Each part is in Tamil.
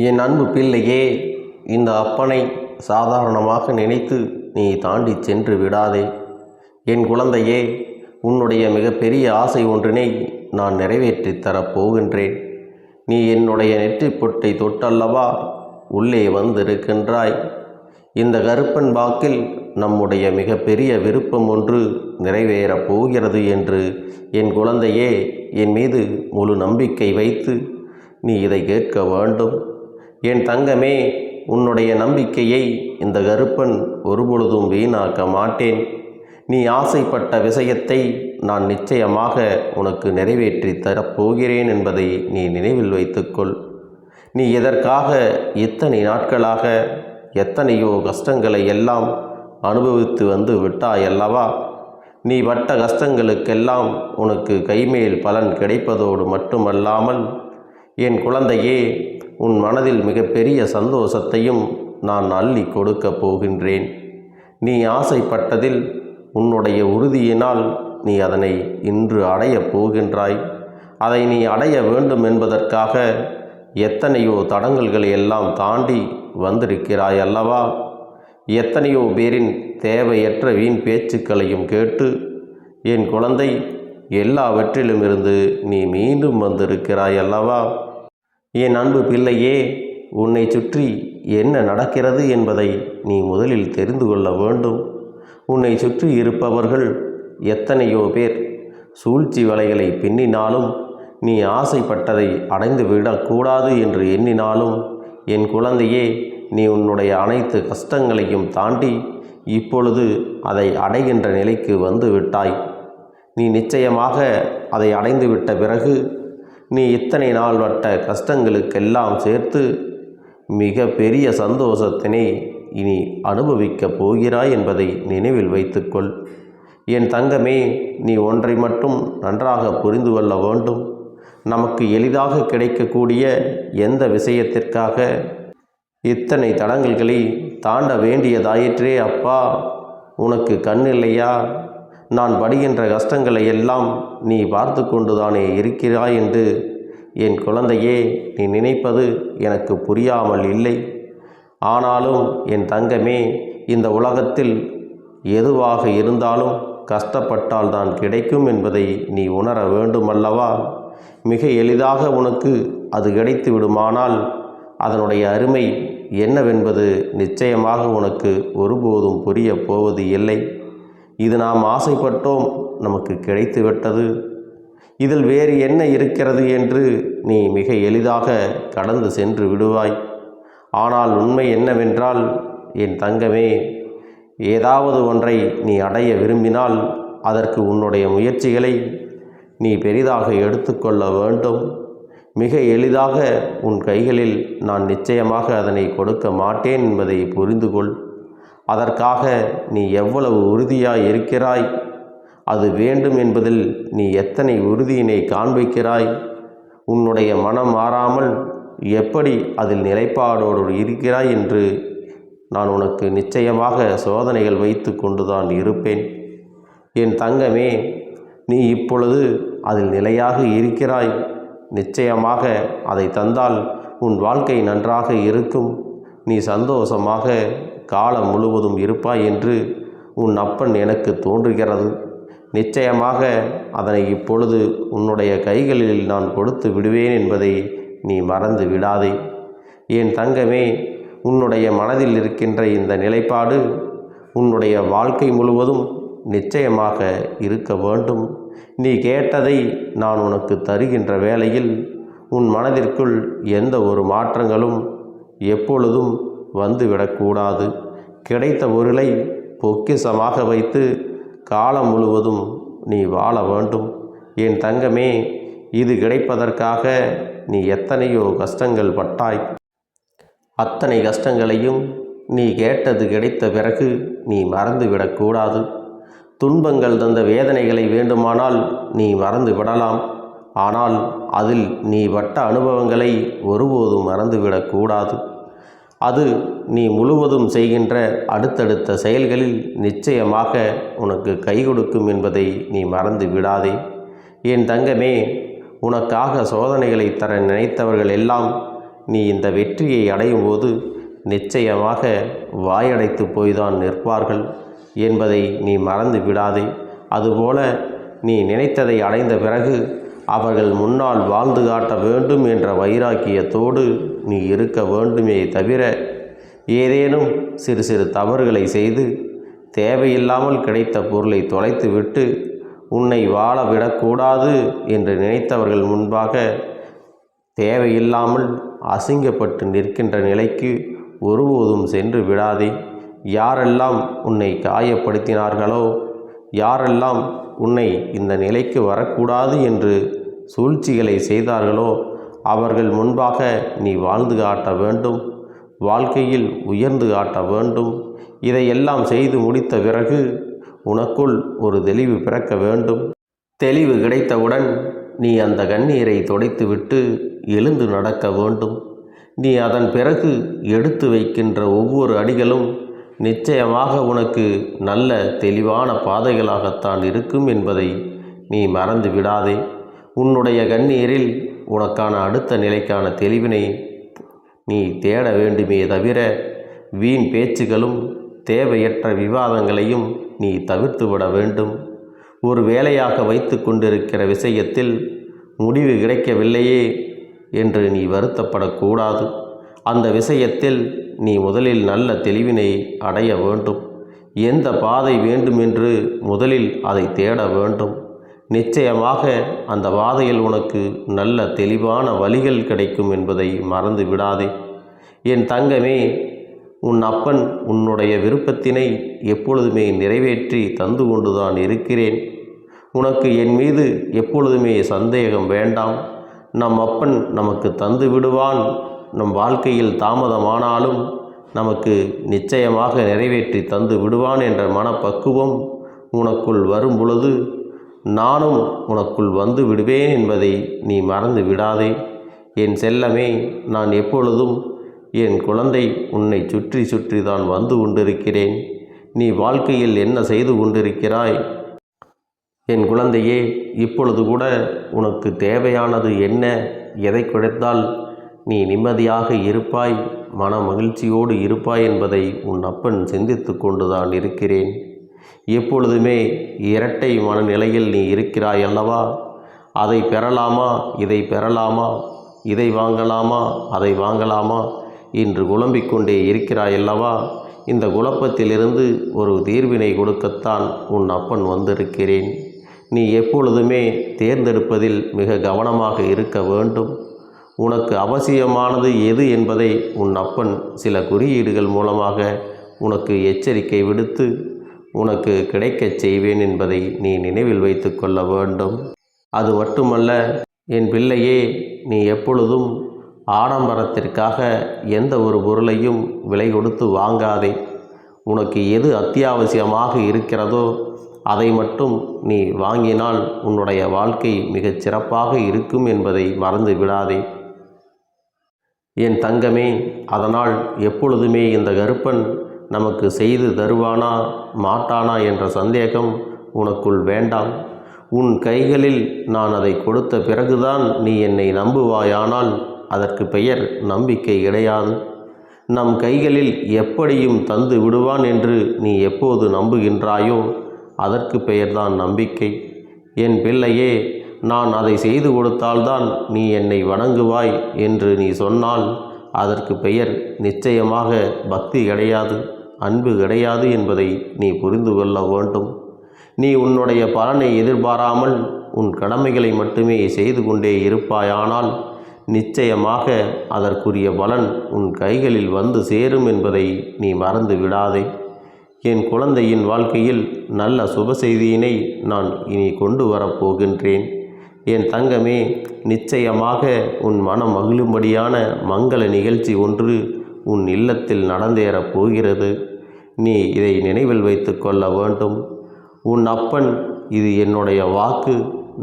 என் அன்பு பிள்ளையே, இந்த அப்பனை சாதாரணமாக நினைத்து நீ தாண்டி சென்று விடாதே. என் குழந்தையே, உன்னுடைய மிகப்பெரிய ஆசை ஒன்றினை நான் நிறைவேற்றித் தரப் போகின்றேன். நீ என்னுடைய நெற்றிப் பொட்டை தொட்டல்லவா உள்ளே வந்திருக்கின்றாய். இந்த கருப்பன் வாக்கில் நம்முடைய மிகப்பெரிய விருப்பம் ஒன்று நிறைவேறப் போகிறது என்று என் குழந்தையே, என் மீது முழு நம்பிக்கை வைத்து நீ இதை கேட்க வேண்டும். என் தங்கமே, உன்னுடைய நம்பிக்கையை இந்த கருப்பன் ஒருபொழுதும் வீணாக்க மாட்டேன். நீ ஆசைப்பட்ட விஷயத்தை நான் நிச்சயமாக உனக்கு நிறைவேற்றி தரப்போகிறேன் என்பதை நீ நினைவில் வைத்துக்கொள். நீ எதற்காக இத்தனை நாட்களாக எத்தனையோ கஷ்டங்களை எல்லாம் அனுபவித்து வந்து விட்டாயல்லவா? நீ பட்ட கஷ்டங்களுக்கெல்லாம் உனக்கு கைமேல் பலன் கிடைப்பதோடு மட்டுமல்லாமல் என் குழந்தையே, உன் மனதில் மிகப்பெரிய சந்தோஷத்தையும் நான் அள்ளி கொடுக்கப் போகின்றேன். நீ ஆசைப்பட்டதில் உன்னுடைய உறுதியினால் நீ அதனை இன்று அடையப் போகின்றாய். அதை நீ அடைய வேண்டும் என்பதற்காக எத்தனையோ தடங்கல்களை எல்லாம் தாண்டி வந்திருக்கிறாய் அல்லவா? எத்தனையோ பேரின் தேவையற்ற வீண் பேச்சுக்களையும் கேட்டு என் குழந்தை எல்லாவற்றிலும் இருந்து நீ மீண்டும் வந்திருக்கிறாய் அல்லவா? என் அன்பு பிள்ளையே, உன்னை சுற்றி என்ன நடக்கிறது என்பதை நீ முதலில் தெரிந்து கொள்ள வேண்டும். உன்னை சுற்றி இருப்பவர்கள் எத்தனையோ பேர் சூழ்ச்சி வலைகளை பின்னினாலும், நீ ஆசைப்பட்டதை அடைந்து விடக்கூடாது என்று எண்ணினாலும், என் குழந்தையே, நீ உன்னுடைய அனைத்து கஷ்டங்களையும் தாண்டி இப்பொழுது அதை அடைகின்ற நிலைக்கு வந்து விட்டாய். நீ நிச்சயமாக அதை அடைந்து விட்ட பிறகு நீ இத்தனை நாள் பட்ட கஷ்டங்களுக்கெல்லாம் சேர்த்து மிக பெரிய சந்தோஷத்தினை இனி அனுபவிக்கப் போகிறாய் என்பதை நினைவில் வைத்துக்கொள். என் தங்கமே, நீ ஒன்றை மட்டும் நன்றாக புரிந்து கொள்ள வேண்டும். நமக்கு எளிதாக கிடைக்கக்கூடிய எந்த விஷயத்திற்காக இத்தனை தடங்கல்களை தாண்ட வேண்டியதாயிற்றே அப்பா? உனக்கு கண் இல்லையா? நான் படுகின்ற கஷ்டங்களை எல்லாம் நீ பார்த்து கொண்டுதானே இருக்கிறாய் என்று என் குழந்தையே, நீ நினைப்பது எனக்கு புரியாமல் இல்லை. ஆனாலும் என் தங்கமே, இந்த உலகத்தில் எதுவாக இருந்தாலும் கஷ்டப்பட்டால் தான் கிடைக்கும் என்பதை நீ உணர வேண்டுமல்லவா? மிக எளிதாக உனக்கு அது கிடைத்து விடுமானால் அதனுடைய அருமை என்னவென்பது நிச்சயமாக உனக்கு ஒருபோதும் புரியப் போவது இல்லை. இது நாம் ஆசைப்பட்டோம், நமக்கு கிடைத்துவிட்டது, இதில் வேறு என்ன இருக்கிறது என்று நீ மிக எளிதாக கடந்து சென்று விடுவாய். ஆனால் உண்மை என்னவென்றால் என் தங்கமே, ஏதாவது ஒன்றை நீ அடைய விரும்பினால் அதற்கு உன்னுடைய முயற்சிகளை நீ பெரிதாக எடுத்துக்கொள்ள வேண்டும். மிக எளிதாக உன் கைகளில் நான் நிச்சயமாக அதனை கொடுக்க மாட்டேன் என்பதை புரிந்து கொள். அதற்காக நீ எவ்வளவு உறுதியாய் இருக்கிறாய், அது வேண்டும் என்பதில் நீ எத்தனை உறுதியினை காண்பிக்கிறாய், உன்னுடைய மனம் மாறாமல் எப்படி அதில் நிலைப்பாடோடு இருக்கிறாய் என்று நான் உனக்கு நிச்சயமாக சோதனைகள் வைத்து கொண்டுதான் இருப்பேன். என் தங்கமே, நீ இப்பொழுது அதில் நிலையாக இருக்கிறாய். நிச்சயமாக அதை தந்தால் உன் வாழ்க்கை நன்றாக இருக்கும். நீ சந்தோஷமாக காலம் முழுவதும் இருப்பாய் என்று உன் அப்பன் எனக்கு தோன்றுகிறது. நிச்சயமாக அதனை இப்பொழுது உன்னுடைய கைகளில் நான் கொடுத்து விடுவேன் என்பதை நீ மறந்து விடாதே. என் தங்கமே, உன்னுடைய மனதில் இருக்கின்ற இந்த நிலைப்பாடு உன்னுடைய வாழ்க்கை முழுவதும் நிச்சயமாக இருக்க வேண்டும். நீ கேட்டதை நான் உனக்கு தருகின்ற வேளையில் உன் மனதிற்குள் எந்த ஒரு மாற்றங்களும் எப்பொழுதும் வந்துவிடக்கூடாது. கிடைத்த பொருளை பொக்கிஷமாக வைத்து காலம் முழுவதும் நீ வாழ வேண்டும். என் தங்கமே, இது கிடைப்பதற்காக நீ எத்தனையோ கஷ்டங்கள் பட்டாய். அத்தனை கஷ்டங்களையும் நீ கேட்டது கிடைத்த பிறகு நீ மறந்துவிடக்கூடாது. துன்பங்கள் தந்த வேதனைகளை வேண்டுமானால் நீ மறந்து விடலாம். ஆனால் அதில் நீ பட்ட அனுபவங்களை ஒருபோதும் மறந்துவிடக்கூடாது. அது நீ முழுவதும் செய்கின்ற அடுத்தடுத்த செயல்களில் நிச்சயமாக உனக்கு கை கொடுக்கும் என்பதை நீ மறந்து விடாதே. என் தங்கமே, உனக்காக சோதனைகளை தர நினைத்தவர்கள் எல்லாம் நீ இந்த வெற்றியை அடையும் போது நிச்சயமாக வாயடைத்து போய்தான் நிற்பார்கள் என்பதை நீ மறந்து விடாதே. அதுபோல நீ நினைத்ததை அடைந்த பிறகு அவர்கள் முன்னால் வாழ்ந்து காட்ட வேண்டும் என்ற வைராக்கியத்தோடு நீ இருக்க வேண்டுமே தவிர ஏதேனும் சிறு சிறு தவறுகளை செய்து தேவையில்லாமல் கிடைத்த பொருளை தொலைத்துவிட்டு உன்னை வாழ விடக்கூடாது என்று நினைத்தவர்கள் முன்பாக தேவையில்லாமல் அசிங்கப்பட்டு நிற்கின்ற நிலைக்கு ஒருபோதும் சென்று விடாதே. யாரெல்லாம் உன்னை காயப்படுத்தினார்களோ, யாரெல்லாம் உன்னை இந்த நிலைக்கு வரக்கூடாது என்று சூழ்ச்சிகளை செய்தார்களோ அவர்கள் முன்பாக நீ வாழ்ந்து காட்ட வேண்டும், வாழ்க்கையில் உயர்ந்து காட்ட வேண்டும். இதையெல்லாம் செய்து முடித்த பிறகு உனக்குள் ஒரு தெளிவு பிறக்க வேண்டும். தெளிவு கிடைத்தவுடன் நீ அந்த கண்ணீரை துடைத்துவிட்டு எழுந்து நடக்க வேண்டும். நீ அதன் பிறகு எடுத்து வைக்கின்ற ஒவ்வொரு அடிகளும் நிச்சயமாக உனக்கு நல்ல தெளிவான பாதைகளாகத்தான் இருக்கும் என்பதை நீ மறந்து விடாதே. உன்னுடைய கண்ணீரில் உனக்கான அடுத்த நிலைக்கான தெளிவினை நீ தேட வேண்டுமே தவிர வீண் பேச்சுகளும் தேவையற்ற விவாதங்களையும் நீ தவிர்த்து விட வேண்டும். ஒரு வேலையாக வைத்து கொண்டிருக்கிற விஷயத்தில் முடிவு கிடைக்கவில்லையே என்று நீ வருத்தப்படக்கூடாது. அந்த விஷயத்தில் நீ முதலில் நல்ல தெளிவினை அடைய வேண்டும். எந்த பாதை வேண்டுமென்று முதலில் அதை தேட வேண்டும். நிச்சயமாக அந்த பாதையில் உனக்கு நல்ல தெளிவான வழிகள் கிடைக்கும் என்பதை மறந்து விடாதே. என் தங்கமே, உன் அப்பன் உன்னுடைய விருப்பத்தினை எப்பொழுதுமே நிறைவேற்றி தந்து கொண்டுதான் இருக்கிறேன். உனக்கு என் மீது எப்பொழுதுமே சந்தேகம் வேண்டாம். நம் அப்பன் நமக்கு தந்து விடுவான். நம் வாழ்க்கையில் தாமதமானாலும் நமக்கு நிச்சயமாக நிறைவேற்றி தந்து விடுவான் என்ற மனப்பக்குவம் உனக்குள் வரும் பொழுது நானும் உனக்குள் வந்து விடுவேன் என்பதை நீ மறந்து விடாதே. என் செல்லமே, நான் எப்பொழுதும் என் குழந்தை உன்னை சுற்றி சுற்றி தான் வந்து கொண்டிருக்கிறேன். நீ வாழ்க்கையில் என்ன செய்து கொண்டிருக்கிறாய்? என் குழந்தையே, இப்பொழுது கூட உனக்கு தேவையானது என்ன? எதை கிடைத்தால் நீ நிம்மதியாக இருப்பாய், மன மகிழ்ச்சியோடு இருப்பாய் என்பதை உன் அப்பன் சிந்தித்து கொண்டுதான் இருக்கிறேன். எப்பொழுதுமே இரட்டை மனநிலையில் நீ இருக்கிறாய் அல்லவா? அதை பெறலாமா, இதை பெறலாமா, இதை வாங்கலாமா, அதை வாங்கலாமா என்று குழம்பிக்கொண்டே இருக்கிறாய் அல்லவா? இந்த குழப்பத்திலிருந்து ஒரு தீர்வினை கொடுக்கத்தான் உன் அப்பன் வந்திருக்கிறேன். நீ எப்பொழுதுமே தேர்ந்தெடுப்பதில் மிக கவனமாக இருக்க வேண்டும். உனக்கு அவசியமானது எது என்பதை உன் அப்பன் சில குறியீடுகள் மூலமாக உனக்கு எச்சரிக்கை விடுத்து உனக்கு கிடைக்கச் செய்வேன் என்பதை நீ நினைவில் வைத்து கொள்ள வேண்டும். அது மட்டுமல்ல என் பிள்ளையே, நீ எப்பொழுதும் ஆடம்பரத்திற்காக எந்த ஒரு பொருளையும் விலை கொடுத்து வாங்காதே. உனக்கு எது அத்தியாவசியமாக இருக்கிறதோ அதை மட்டும் நீ வாங்கினால் உன்னுடைய வாழ்க்கை மிகச் சிறப்பாக இருக்கும் என்பதை மறந்து விடாதே என் தங்கமே. அதனால் எப்பொழுதுமே இந்த கருப்பன் நமக்கு செய்து தருவானா மாட்டானா என்ற சந்தேகம் உனக்குள் வேண்டாம். உன் கைகளில் நான் அதை கொடுத்த பிறகுதான் நீ என்னை நம்புவாயானால் அதற்கு பெயர் நம்பிக்கை கிடையாது. நம் கைகளில் எப்படியும் தந்து விடுவான் என்று நீ எப்போது நம்புகின்றாயோ அதற்கு பெயர்தான் நம்பிக்கை. என் பிள்ளையே, நான் அதை செய்து கொடுத்தால்தான் நீ என்னை வணங்குவாய் என்று நீ சொன்னால் அதற்கு பெயர் நிச்சயமாக பக்தி கிடையாது, அன்பு கிடையாது என்பதை நீ புரிந்து கொள்ள வேண்டும். நீ உன்னுடைய பலனை எதிர்பாராமல் உன் கடமைகளை மட்டுமே செய்து கொண்டே இருப்பாயானால் நிச்சயமாக அதற்குரிய பலன் உன் கைகளில் வந்து சேரும் என்பதை நீ மறந்து விடாதே. என் குழந்தையின் வாழ்க்கையில் நல்ல சுப செய்தியினை நான் இனி கொண்டு வரப்போகின்றேன். என் தங்கமே, நிச்சயமாக உன் மனம் மகிழும்படியான மங்கள நிகழ்ச்சி ஒன்று உன் இல்லத்தில் நடந்தேறப் போகிறது. நீ இதை நினைவில் வைத்து கொள்ள வேண்டும். உன் அப்பன் இது என்னுடைய வாக்கு,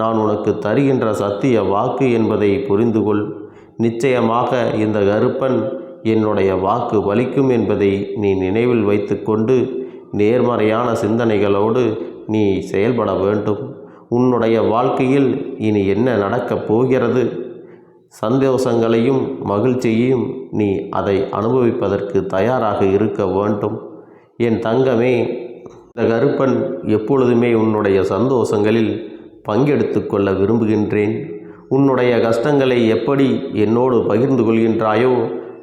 நான் உனக்கு தருகின்ற சத்திய வாக்கு என்பதை புரிந்து கொள். நிச்சயமாக இந்த கருப்பன் என்னுடைய வாக்கு பலிக்கும் என்பதை நீ நினைவில் வைத்து கொண்டு நேர்மறையான சிந்தனைகளோடு நீ செயல்பட வேண்டும். உன்னுடைய வாழ்க்கையில் இனி என்ன நடக்கப் போகிறது? சந்தோஷங்களையும் மகிழ்ச்சியையும் நீ அதை அனுபவிப்பதற்கு தயாராக இருக்க வேண்டும். என் தங்கமே, இந்த கருப்பன் எப்பொழுதுமே உன்னுடைய சந்தோஷங்களில் பங்கெடுத்து கொள்ள விரும்புகின்றேன். உன்னுடைய கஷ்டங்களை எப்படி என்னோடு பகிர்ந்து கொள்கின்றாயோ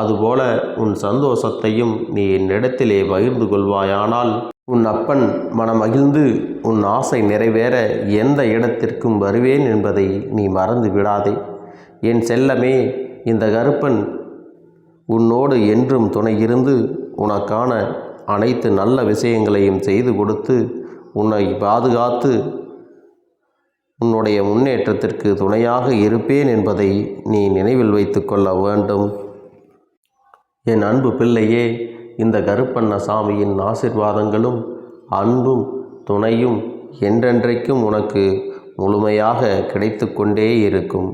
அதுபோல உன் சந்தோஷத்தையும் நீ என்னிடத்திலே பகிர்ந்து கொள்வாயானால் உன் அப்பன் மனமகிழ்ந்து உன் ஆசை நிறைவேற எந்த இடத்திற்கும் வருவேன் என்பதை நீ மறந்து விடாதே. என் செல்லமே, இந்த கருப்பன் உன்னோடு என்றும் துணை இருந்து உனக்கான அனைத்து நல்ல விஷயங்களையும் செய்து கொடுத்து உன்னை பாதுகாத்து உன்னுடைய முன்னேற்றத்திற்கு துணையாக இருப்பேன் என்பதை நீ நினைவில் வைத்து கொள்ள வேண்டும். என் அன்பு பிள்ளையே, இந்த கருப்பண்ணசாமியின் ஆசீர்வாதங்களும் அன்பும் துணையும் என்றென்றைக்கும் உனக்கு முழுமையாக கிடைத்து கொண்டே இருக்கும்.